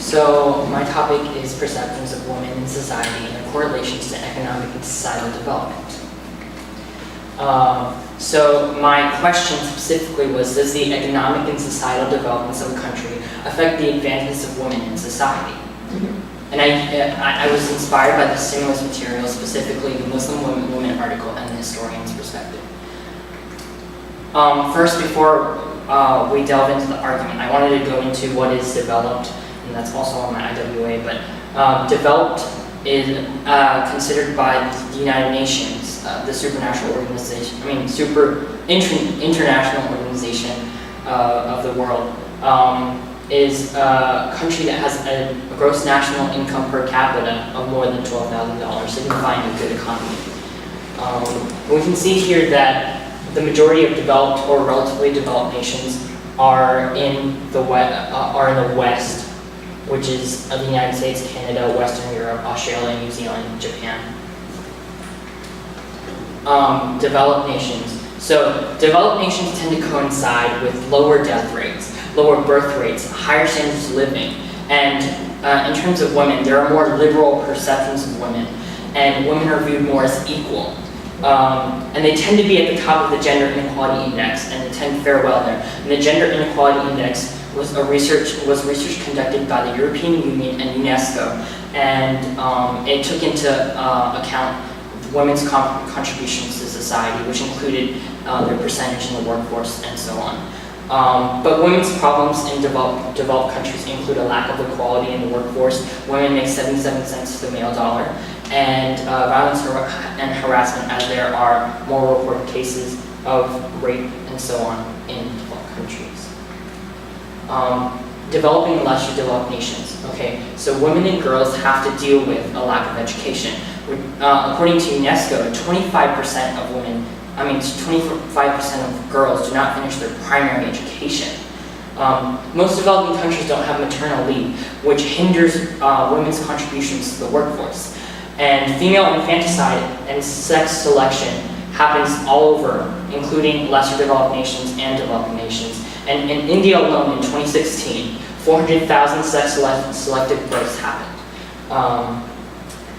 So my topic is perceptions of women in society and their correlations to economic and societal development. So my question specifically was, does the economic and societal developments of a country affect the advancements of women in society? And I was inspired by the stimulus material, specifically the Muslim Women article and the historian's perspective. First, before we delve into the argument, I wanted to go into what is developed, and that's also on my IWA, but developed is considered by the United Nations, the supernatural organization, international organization of the world, is a country that has a gross national income per capita of more than $12,000, signifying a good economy. We can see here that the majority of developed or relatively developed nations are in the West, which is the United States, Canada, Western Europe, Australia, New Zealand, Japan. Developed nations. So developed nations tend to coincide with lower death rates, lower birth rates, higher standards of living, and in terms of women, there are more liberal perceptions of women, and women are viewed more as equal. And they tend to be at the top of the gender inequality index, and they tend to fare well there. And the gender inequality index was research conducted by the European Union and UNESCO, and it took into account women's contributions to society, which included their percentage in the workforce and so on. But women's problems in developed countries include a lack of equality in the workforce. Women make 77 cents to the male dollar, and violence and harassment, as there are more reported cases of rape and so on in developed countries. Developing and lesser developed nations. Okay, so women and girls have to deal with a lack of education. According to UNESCO, 25% of 25% of girls do not finish their primary education. Most developing countries don't have maternal leave, which hinders women's contributions to the workforce. And female infanticide and sex selection happens all over, including lesser developed nations and developing nations. And in India alone, in 2016, 400,000 sex-selective births happened.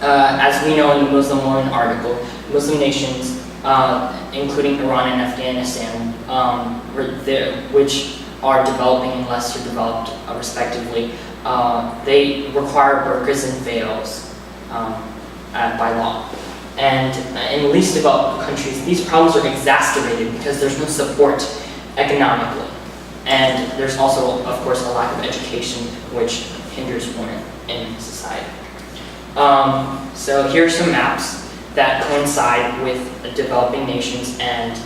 As we know in the Muslim Women article, Muslim nations, including Iran and Afghanistan, which are developing and lesser developed respectively, they require burqas and veils by law. And in least developed countries, these problems are exacerbated because there's no support economically. And there's also, of course, a lack of education, which hinders women in society. So here are some maps that coincide with developing nations and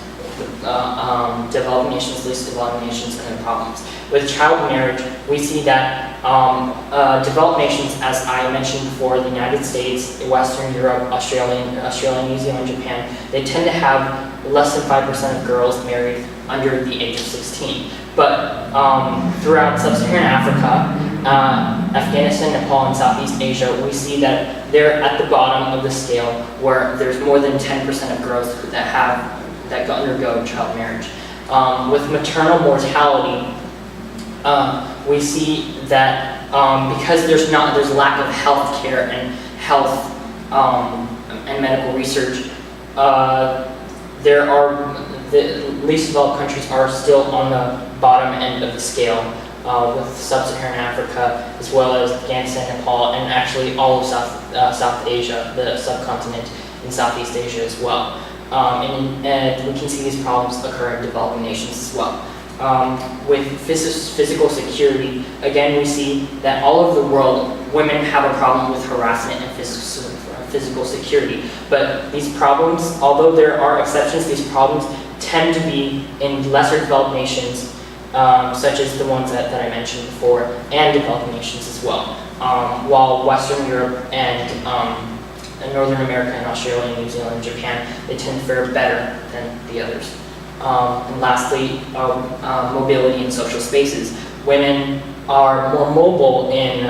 developing nations, least developing nations, and their problems. With child marriage, we see that developed nations, as I mentioned before, the United States, Western Europe, Australia, New Zealand, Japan, they tend to have less than 5% of girls married under the age of 16. But throughout sub-Saharan Africa, Afghanistan, Nepal, and Southeast Asia, we see that they're at the bottom of the scale, where there's more than 10% of girls that undergo child marriage. With maternal mortality, we see that because there's lack of health care and health and medical research, the least developed countries are still on the bottom end of the scale, with sub-Saharan Africa, as well as Afghanistan, Nepal, and actually all of South Asia, the subcontinent in Southeast Asia as well. And we can see these problems occur in developing nations as well. With physical security, again, we see that all over the world, women have a problem with harassment and physical security. But these problems, although there are exceptions, these problems tend to be in lesser developed nations, such as the ones that I mentioned before, and developing nations as well. While Western Europe and Northern America and Australia, New Zealand, and Japan, they tend to fare better than the others. And lastly, mobility in social spaces. Women are more mobile in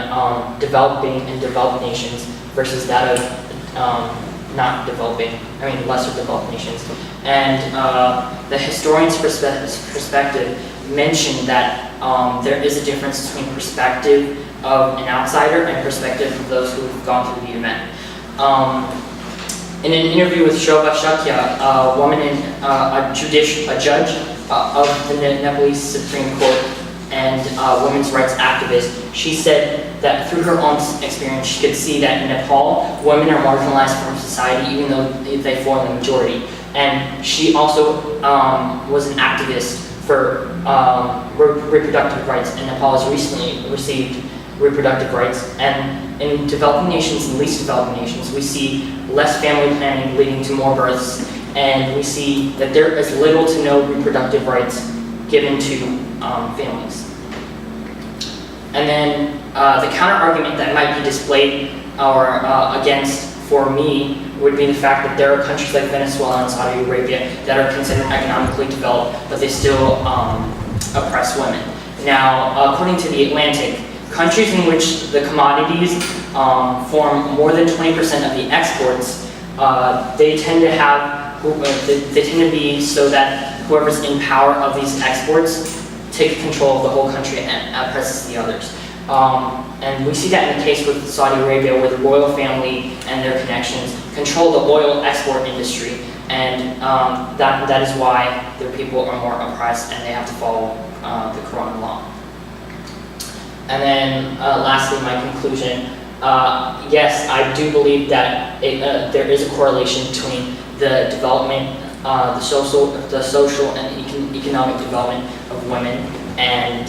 developing and developed nations versus that of lesser developed nations. And the historian's perspective mentioned that there is a difference between perspective of an outsider and perspective of those who have gone through the event. In an interview with Shobha Shakya, a woman in a judge of the Nepalese Supreme Court and a women's rights activist, she said that through her own experience, she could see that in Nepal, women are marginalized from society even though they form the majority. And she also was an activist for reproductive rights, and Nepal has recently received reproductive rights. And in developing nations and least developed nations, we see less family planning leading to more births, and we see that there is little to no reproductive rights given to families. And then the counter-argument that might be displayed or against for me would be the fact that there are countries like Venezuela and Saudi Arabia that are considered economically developed, but they still oppress women. Now, according to The Atlantic, countries in which the commodities form more than 20% of the exports, they tend to have, they tend to be so that whoever's in power of these exports take control of the whole country and oppresses the others. And we see that in the case with Saudi Arabia, where the royal family and their connections control the oil export industry, and that is why their people are more oppressed and they have to follow the Quran law. And then lastly, my conclusion, yes, I do believe that there is a correlation between the development, the social and economic development of women and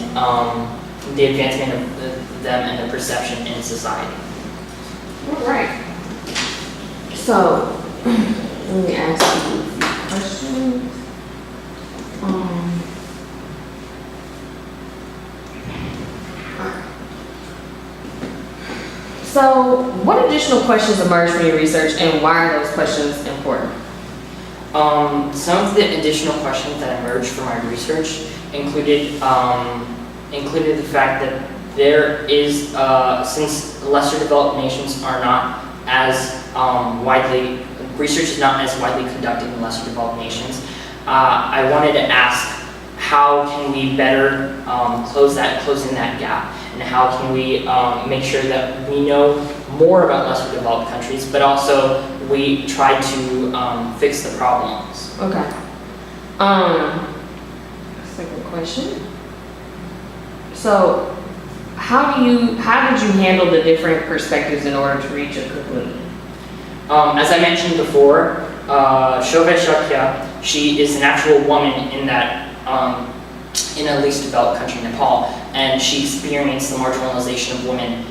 the advancement of them and their perception in society. All right. So, let me ask you a few questions. So, what additional questions emerged from your research, and why are those questions important? Some of the additional questions that emerged from my research included the fact that there is, since lesser developed nations are not as research is not as widely conducted in lesser developed nations, I wanted to ask, how can we better close in that gap? And how can we make sure that we know more about lesser developed countries, but also we try to fix the problems? Okay. Second question. So, how did you handle the different perspectives in order to reach a conclusion? As I mentioned before, Shobha Shakya, she is an actual woman in that in a least developed country, Nepal, and she experienced the marginalization of women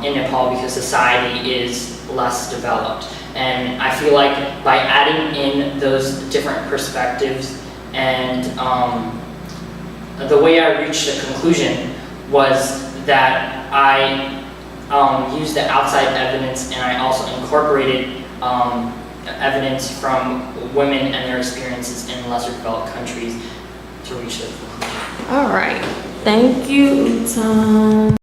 in Nepal because society is less developed. And I feel like by adding in those different perspectives and the way I reached a conclusion was that I used the outside evidence, and I also incorporated evidence from women and their experiences in lesser developed countries to reach the conclusion. All right. Thank you, Tom.